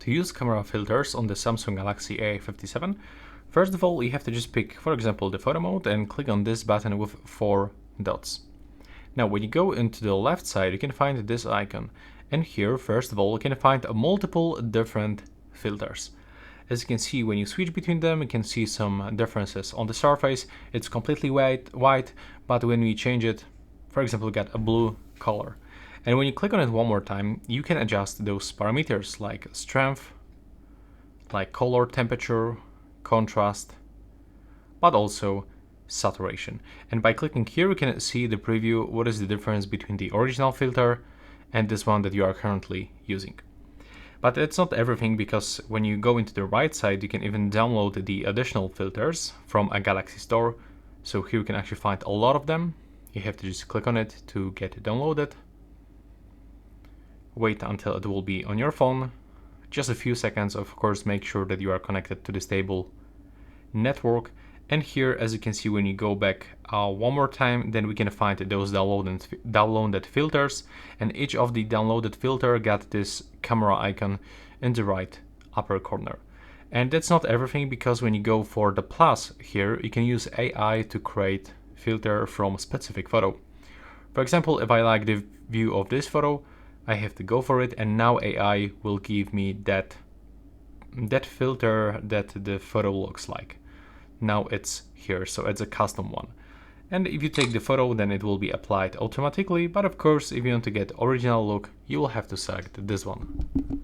To use camera filters on the Samsung Galaxy A57, first of all you have to just pick, for example, the photo mode and click on this button with 4 dots. Now when you go into the left side you can find this icon, and here first of all you can find multiple different filters. As you can see, when you switch between them you can see some differences. On the surface it's completely white, but when we change it, for example, we get a blue color. And when you click on it one more time, you can adjust those parameters like strength, like color, temperature, contrast, but also saturation. And by clicking here, you can see the preview, what is the difference between the original filter and this one that you are currently using. But it's not everything, because when you go into the right side, you can even download the additional filters from a Galaxy store. So here you can actually find a lot of them. You have to just click on it to get it downloaded. Wait until it will be on your phone, just a few seconds. Of course, make sure that you are connected to the stable network. And here, as you can see, when you go back one more time, then we can find those downloaded filters, and each of the downloaded filter got this camera icon in the right upper corner. And that's not everything, because when you go for the plus here, you can use AI to create filter from specific photo. For example, if I like the view of this photo, I have to go for it, and now AI will give me that filter that the photo looks like. Now it's here, so it's a custom one. And if you take the photo, then it will be applied automatically, but of course if you want to get original look, you will have to select this one.